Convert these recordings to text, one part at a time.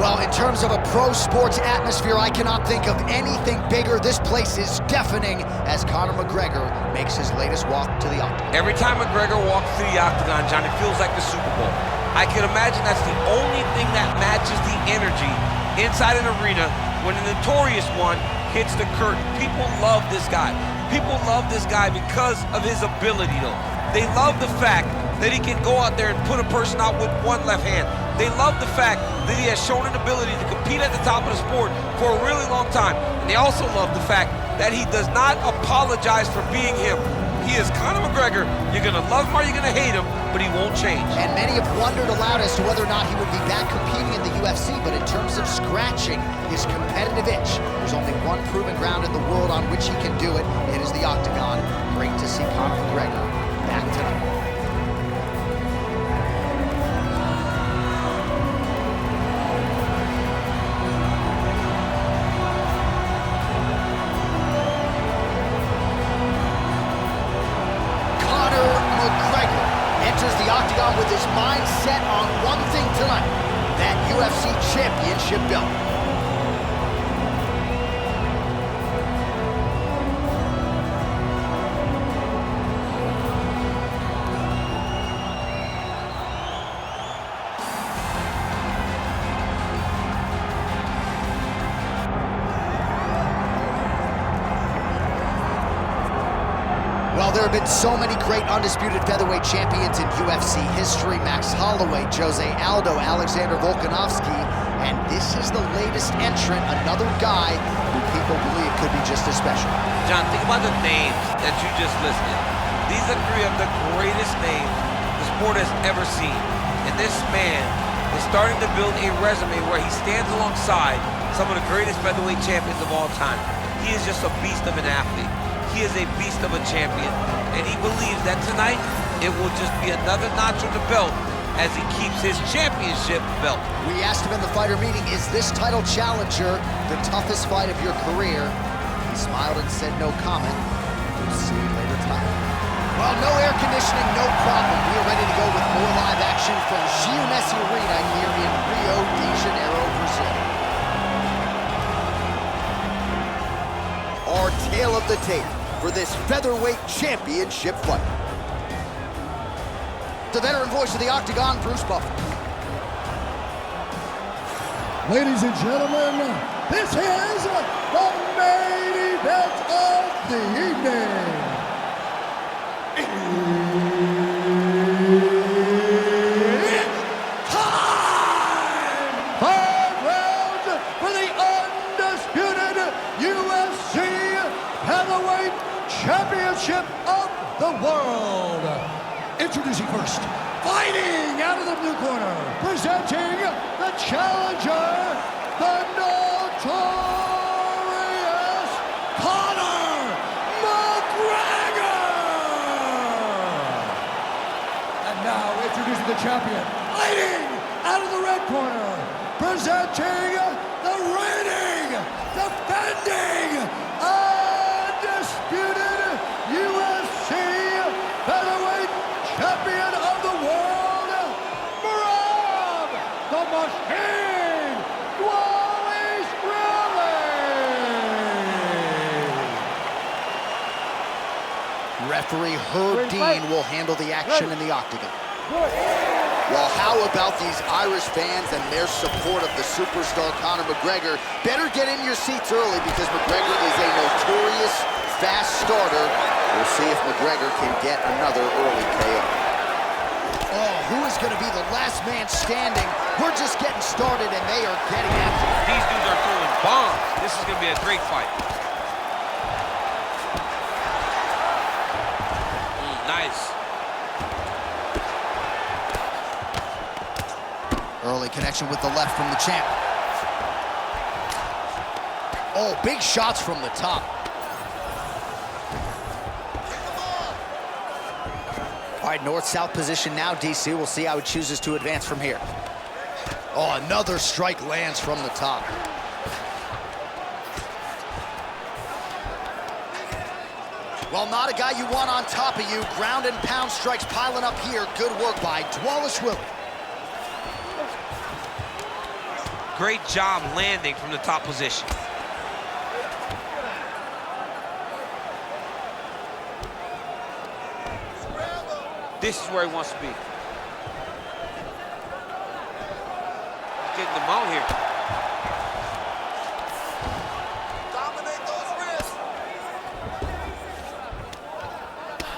Well, in terms of a pro sports atmosphere, I cannot think of anything bigger. This place is deafening as Conor McGregor makes his latest walk to the octagon. Every time McGregor walks through the octagon, John, it feels like the Super Bowl. I can imagine that's the only thing that matches the energy inside an arena when a notorious one hits the curtain. People love this guy. People love this guy because of his ability, though. They love the fact that he can go out there and put a person out with one left hand. They love the fact that he has shown an ability to compete at the top of the sport for a really long time. And they also love the fact that he does not apologize for being him. He is Conor McGregor. You're going to love him or you're going to hate him, but he won't change. And many have wondered aloud as to whether or not he would be back competing in the UFC, but in terms of scratching his competitive itch, there's only one proven ground in the world on which he can do it. It is the octagon. Great to see Conor McGregor back tonight. The octagon with his mind set on one thing tonight, that UFC championship belt. Well, there have been so many great undisputed featherweight champions in UFC history. Max Holloway, Jose Aldo, Alexander Volkanovski, and this is the latest entrant, another guy who people believe could be just as special. John, think about the names that you just listed. These are three of the greatest names the sport has ever seen. And this man is starting to build a resume where he stands alongside some of the greatest featherweight champions of all time. He is just a beast of an athlete. He is a beast of a champion, and he believes that tonight it will just be another notch on the belt as he keeps his championship belt. We asked him in the fighter meeting, is this title challenger the toughest fight of your career? He smiled and said no comment. We'll see you later tonight. Well, no air conditioning, no problem. We are ready to go with more live action from Gio Messi Arena here in Rio de Janeiro, Brazil. Our tale of the tape for this featherweight championship fight. The veteran voice of the octagon, Bruce Buffer. Ladies and gentlemen, this is the main event of the evening. It's time! 5 rounds for the undisputed UFC Heavyweight Championship of the world. Introducing first, fighting out of the blue corner, presenting the challenger, the notorious Conor McGregor. And now introducing the champion, fighting out of the red corner, presenting the reigning, defending, undisputed UFC Featherweight Champion of the world, Merab the Machine Dvalishvili. Referee Herb Dean will handle the action in the octagon. Well, how about these Irish fans and their support of the superstar Conor McGregor? Better get in your seats early because McGregor is a notorious fast starter. We'll see if McGregor can get another early KO. Oh, who is going to be the last man standing? We're just getting started and they are getting after it. These dudes are throwing bombs. This is going to be a great fight. Nice. Early connection with the left from the champ. Oh, big shots from the top. All right, north-south position now, DC. We'll see how he chooses to advance from here. Oh, another strike lands from the top. Well, not a guy you want on top of you. Ground and pound strikes piling up here. Good work by Dvalishvili. Great job landing from the top position. This is where he wants to be. Getting them out here. Dominate those wrists.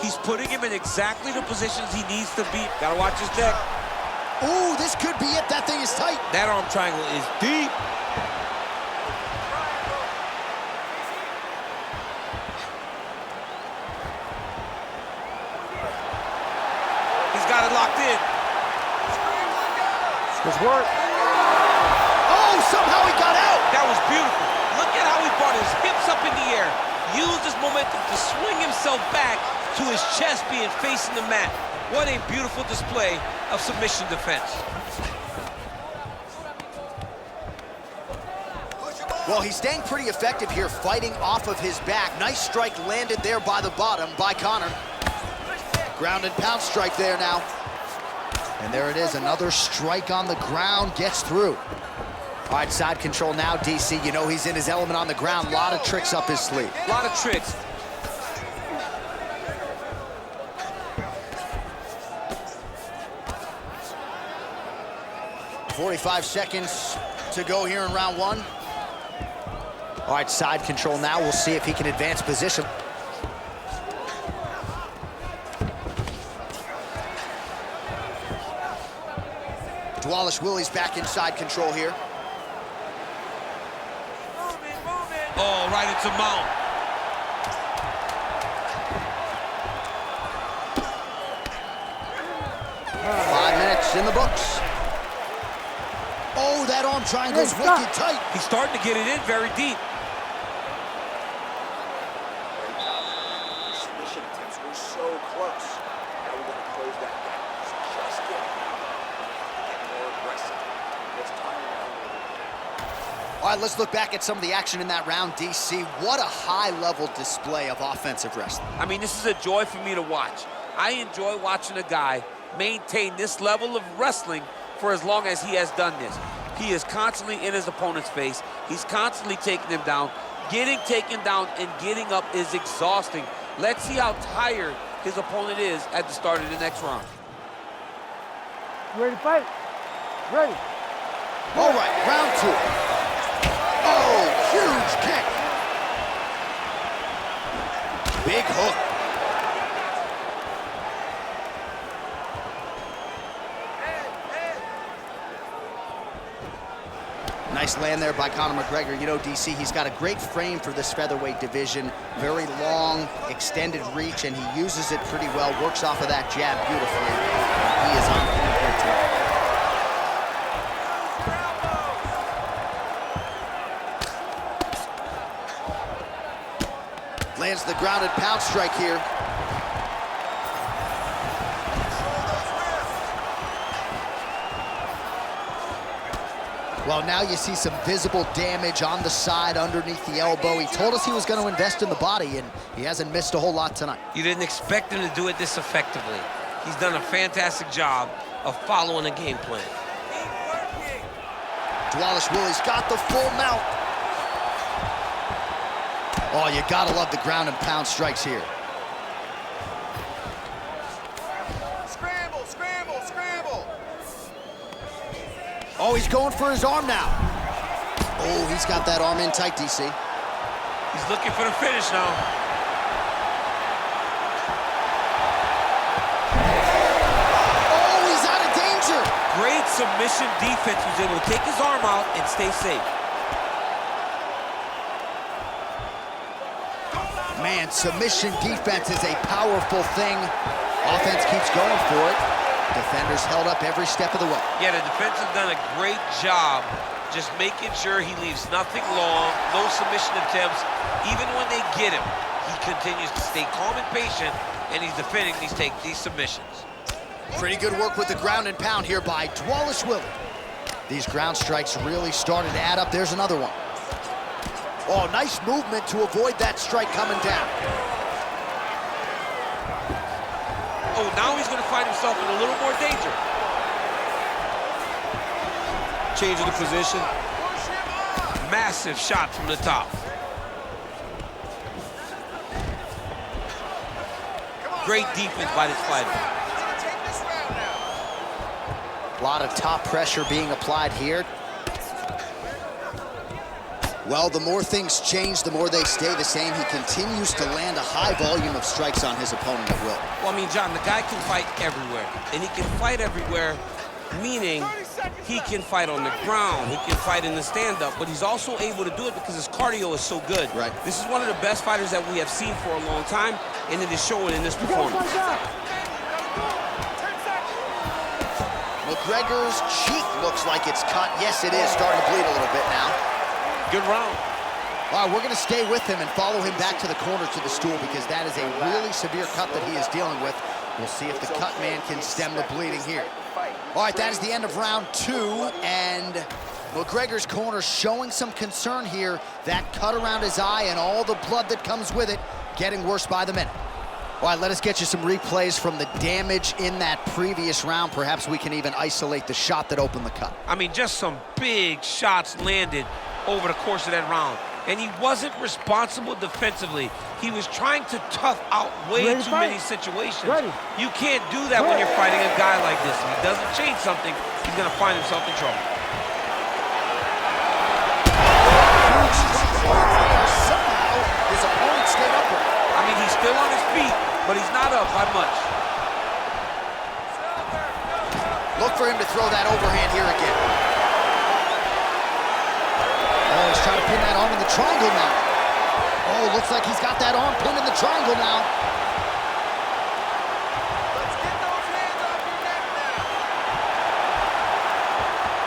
He's putting him in exactly the positions he needs to be. Gotta watch his deck. Ooh, this could be it. That thing is tight. That arm triangle is deep. He's got it locked in. Good work. Oh, somehow he got out. That was beautiful. Look at how he brought his hips up in the air. Used his momentum to swing himself back to his chest being facing the mat. What a beautiful display of submission defense. Well, he's staying pretty effective here, fighting off of his back. Nice strike landed there by the bottom by Conor. Ground and pound strike there now. And there it is, another strike on the ground, gets through. All right, side control now, DC. You know he's in his element on the ground. A lot of tricks up his sleeve. A lot of tricks. 45 seconds to go here in round one. All right, side control now. We'll see if he can advance position. Dvalishvili's back in side control here. Oh, right into mount. Five minutes in the books. Oh, that arm triangle's wicked tight. He's starting to get it in very deep. Submission attempts were so close. Now we're going to close that gap. It's just get more aggressive. It's time now. All right, let's look back at some of the action in that round, DC. What a high-level display of offensive wrestling. I mean, this is a joy for me to watch. I enjoy watching a guy maintain this level of wrestling for as long as he has done this. He is constantly in his opponent's face. He's constantly taking him down. Getting taken down and getting up is exhausting. Let's see how tired his opponent is at the start of the next round. You ready to fight? Ready. All right, round two. Oh, huge kick. Big hook. Nice land there by Conor McGregor. You know, DC, he's got a great frame for this featherweight division. Very long, extended reach, and he uses it pretty well. Works off of that jab beautifully. He is on point here tonight. Lands the grounded pound strike here. Well, now you see some visible damage on the side underneath the elbow. He told us he was going to invest in the body, and he hasn't missed a whole lot tonight. You didn't expect him to do it this effectively. He's done a fantastic job of following a game plan. Dvalishvili's got the full mount. Oh, you gotta love the ground and pound strikes here. Scramble, scramble, scramble. Oh, he's going for his arm now. Oh, he's got that arm in tight, DC. He's looking for the finish now. Oh, he's out of danger. Great submission defense. He was able to take his arm out and stay safe. Man, submission defense is a powerful thing. Offense keeps going for it. Defenders held up every step of the way. Yeah, the defense has done a great job just making sure he leaves nothing long, no submission attempts. Even when they get him, he continues to stay calm and patient, and he's defending these submissions. Pretty good work with the ground and pound here by Dvalishvili. These ground strikes really started to add up. There's another one. Oh, nice movement to avoid that strike coming down. Oh, now he's going to find himself in a little more danger. changing the position. Massive shot from the top. Great defense by this fighter. A lot of top pressure being applied here. Well, the more things change, the more they stay the same. He continues to land a high volume of strikes on his opponent at will. Well, I mean, John, the guy can fight everywhere. And he can fight everywhere, meaning he can fight on the ground, he can fight in the stand-up, but he's also able to do it because his cardio is so good. Right. This is one of the best fighters that we have seen for a long time, and it is showing in this performance. McGregor's cheek looks like it's cut. Yes, it is starting to bleed a little bit now. Good round. All right, we're going to stay with him and follow him back to the corner to the stool because that is a really severe cut that he is dealing with. We'll see if the cut man can stem the bleeding here. All right, that is the end of round 2, and McGregor's corner showing some concern here. That cut around his eye and all the blood that comes with it getting worse by the minute. All right, let us get you some replays from the damage in that previous round. Perhaps we can even isolate the shot that opened the cut. I mean, just some big shots landed over the course of that round. And he wasn't responsible defensively. He was trying to tough out way too many situations. You can't do that when you're fighting a guy like this. If he doesn't change something, he's gonna find himself in trouble. Somehow, his opponent stayed upright. I mean, he's still on his feet, but he's not up by much. Look for him to throw that overhand here again. Oh, he's trying to pin that arm in the triangle now. Oh, looks like he's got that arm pinned in the triangle now. Let's get those hands off your neck now.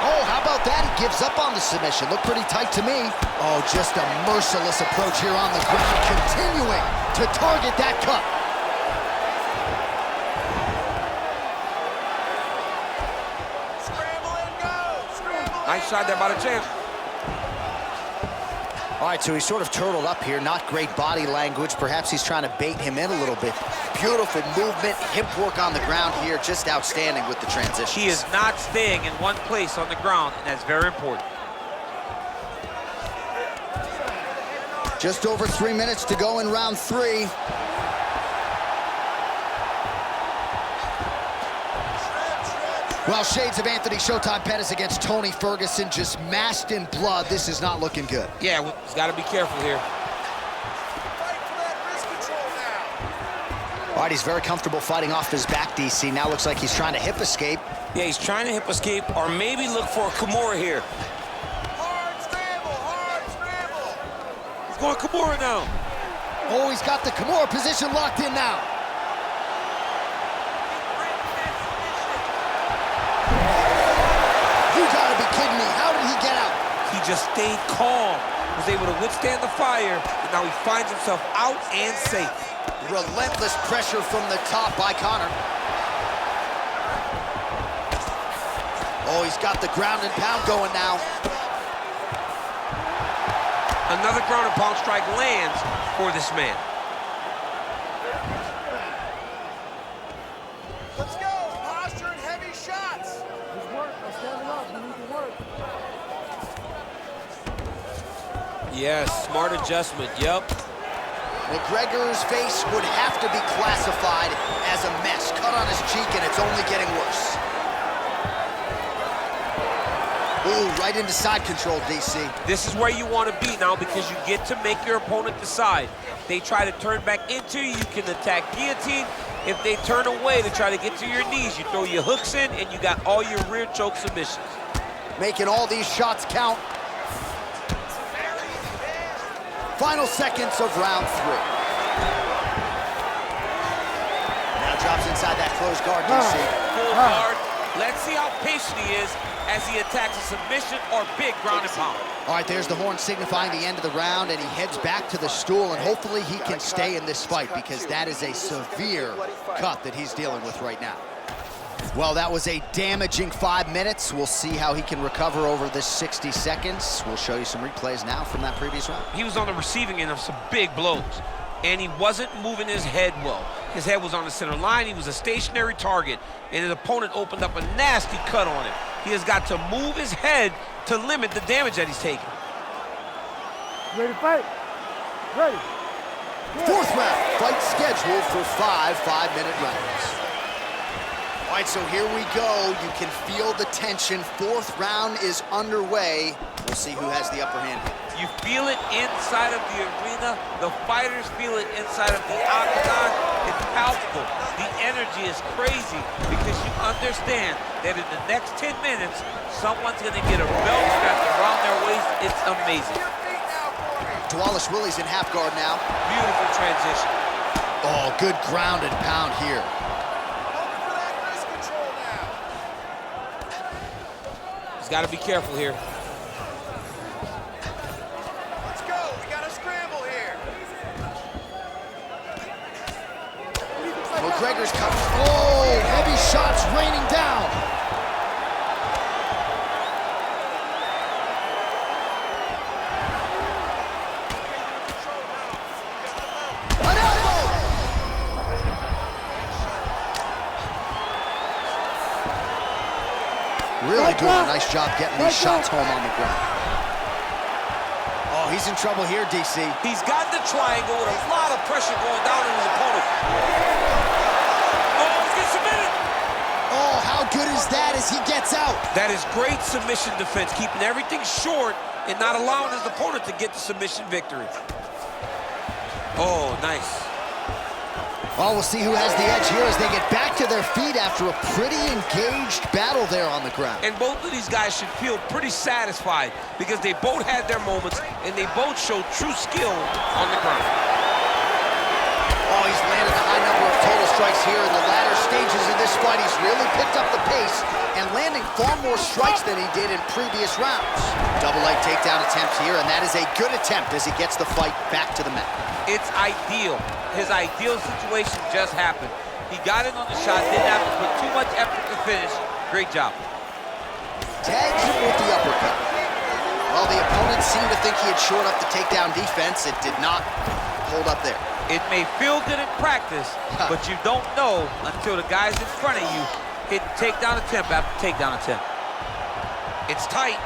Oh, how about that? He gives up on the submission. Looked pretty tight to me. Oh, just a merciless approach here on the ground, continuing to target that cut. Scramble and go. Scramble. Nice shot there by the champ. All right, so he's sort of turtled up here. Not great body language. Perhaps he's trying to bait him in a little bit. Beautiful movement, hip work on the ground here. Just outstanding with the transition. He is not staying in one place on the ground, and that's very important. Just over 3 minutes to go in round 3. Well, shades of Anthony Showtime Pettis against Tony Ferguson, just masked in blood. This is not looking good. Yeah, he's got to be careful here. Fight for that wrist control now. All right, he's very comfortable fighting off his back, DC. Now looks like he's trying to hip escape. Yeah, he's trying to hip escape or maybe look for a Kimura here. Hard scramble, hard scramble. He's going Kimura now. Oh, he's got the Kimura position locked in now. You gotta be kidding me. How did he get out? He just stayed calm, was able to withstand the fire, and now he finds himself out and safe. Relentless pressure from the top by Conor. Oh, he's got the ground and pound going now. Another ground and pound strike lands for this man. Let's go. Posture and heavy shots. Just work. I'm standing up. You need to work. Yes, smart adjustment, yep. McGregor's face would have to be classified as a mess. Cut on his cheek, and it's only getting worse. Ooh, right into side control, DC. This is where you want to be now because you get to make your opponent decide. They try to turn back into you, you can attack guillotine. If they turn away to try to get to your knees, you throw your hooks in and you got all your rear choke submissions. Making all these shots count. Final seconds of round 3. Now drops inside that closed guard, DC. Full guard. Let's see how patient he is as he attacks a submission or big ground and pound. All right, there's the horn signifying the end of the round, and he heads back to the stool, and hopefully he can stay in this fight because that is a severe cut that he's dealing with right now. Well, that was a damaging 5 minutes. We'll see how he can recover over this 60 seconds. We'll show you some replays now from that previous round. He was on the receiving end of some big blows, and he wasn't moving his head well. His head was on the center line. He was a stationary target, and his opponent opened up a nasty cut on him. He has got to move his head to limit the damage that he's taking. Ready to fight? Ready. Fourth round, fight scheduled for 5 5-minute rounds. All right, so here we go. You can feel the tension. Fourth round is underway. We'll see who has the upper hand. You feel it inside of the arena. The fighters feel it inside of the octagon. It's palpable. The energy is crazy because you understand that in the next 10 minutes, someone's going to get a belt strapped around their waist. It's amazing. Dvalishvili's in half guard now. Beautiful transition. Oh, good ground and pound here. He's got to be careful here. Let's go. We got a scramble here. McGregor's coming. Oh, heavy shots raining down. An elbow. Really doing a nice job getting these shots home on the ground. Oh, he's in trouble here, DC. He's got the triangle with a lot of pressure going down on his opponent. Oh, he's getting submitted. Oh, how good is that as he gets out? That is great submission defense, keeping everything short and not allowing his opponent to get the submission victory. Oh, nice. Well, we'll see who has the edge here as they get back to their feet after a pretty engaged battle there on the ground. And both of these guys should feel pretty satisfied because they both had their moments and they both showed true skill on the ground. Oh, he's landed a high number of total strikes here in the latter stages of this fight. He's really picked up the pace and landing far more strikes than he did in previous rounds. Double leg takedown attempt here, and that is a good attempt as he gets the fight back to the mat. It's ideal. His ideal situation just happened. He got in on the shot, didn't have to put too much effort to finish. Great job. Tags him with the uppercut. Well, the opponent seemed to think he had shored up the takedown defense. It did not hold up there. It may feel good in practice, but you don't know until the guys in front of you hit takedown attempt after takedown attempt. It's tight.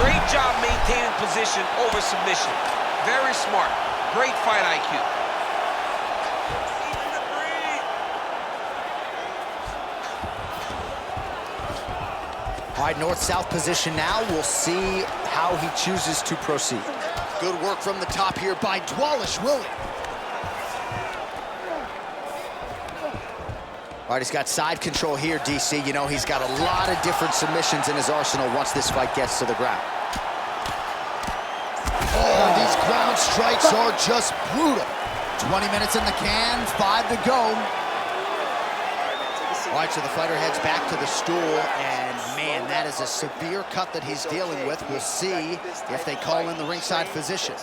Great job maintaining position over submission. Very smart. Great fight IQ. All right, north-south position now. We'll see how he chooses to proceed. Good work from the top here by Dvalishvili. All right, he's got side control here, DC. You know, he's got a lot of different submissions in his arsenal once this fight gets to the ground. Oh, these ground strikes are just brutal. 20 minutes in the can, 5 to go. All right, so the fighter heads back to the stool, and man, that is a severe cut that he's dealing with. We'll see if they call in the ringside physician.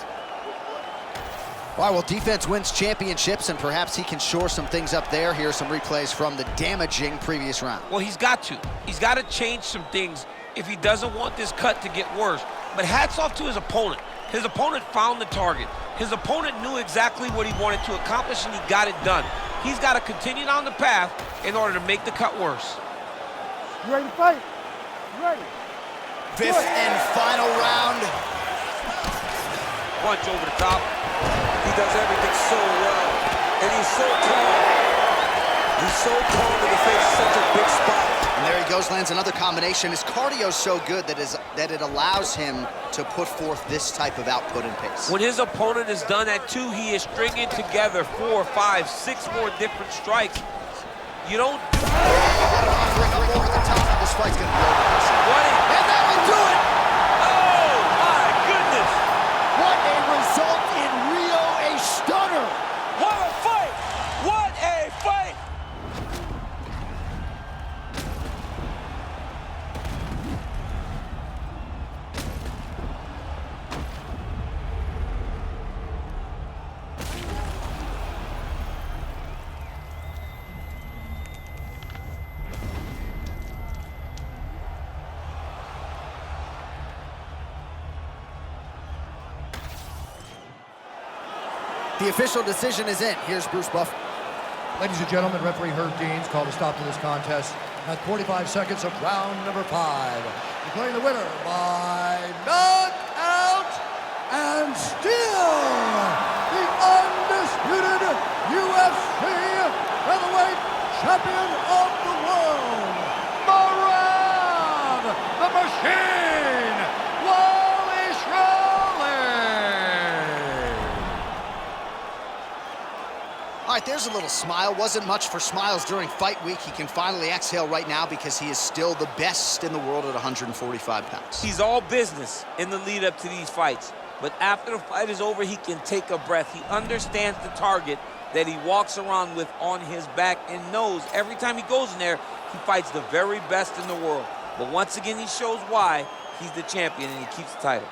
All right, well, defense wins championships, and perhaps he can shore some things up there. Here are some replays from the damaging previous round. Well, he's got to. He's got to change some things if he doesn't want this cut to get worse. But hats off to his opponent. His opponent found the target. His opponent knew exactly what he wanted to accomplish, and he got it done. He's got to continue down the path in order to make the cut worse. You ready to fight? You ready? Fifth and final round. Punch over the top. He does everything so well, and he's so calm. He's so calm to defend such a big spot. And there he goes, lands another combination. His cardio's so good that it allows him to put forth this type of output and pace. When his opponent is done at 2, he is stringing together 4, 5, 6 more different strikes. You don't do Over the top. This fight's gonna be over. And that will do it. Oh, my goodness. What a result in Rio, a stunner. What a fight. What a fight. The official decision is in. Here's Bruce Buffer. Ladies and gentlemen, referee Herb Dean's called a stop to this contest at 45 seconds of round number 5. Declaring the winner by knockout and still the undisputed UFC featherweight champion of the world, Merab the Machine Dvalishvili. All right, there's a little smile. Wasn't much for smiles during fight week. He can finally exhale right now because he is still the best in the world at 145 pounds. He's all business in the lead up to these fights. But after the fight is over, he can take a breath. He understands the target that he walks around with on his back and knows every time he goes in there, he fights the very best in the world. But once again, he shows why he's the champion and he keeps the title.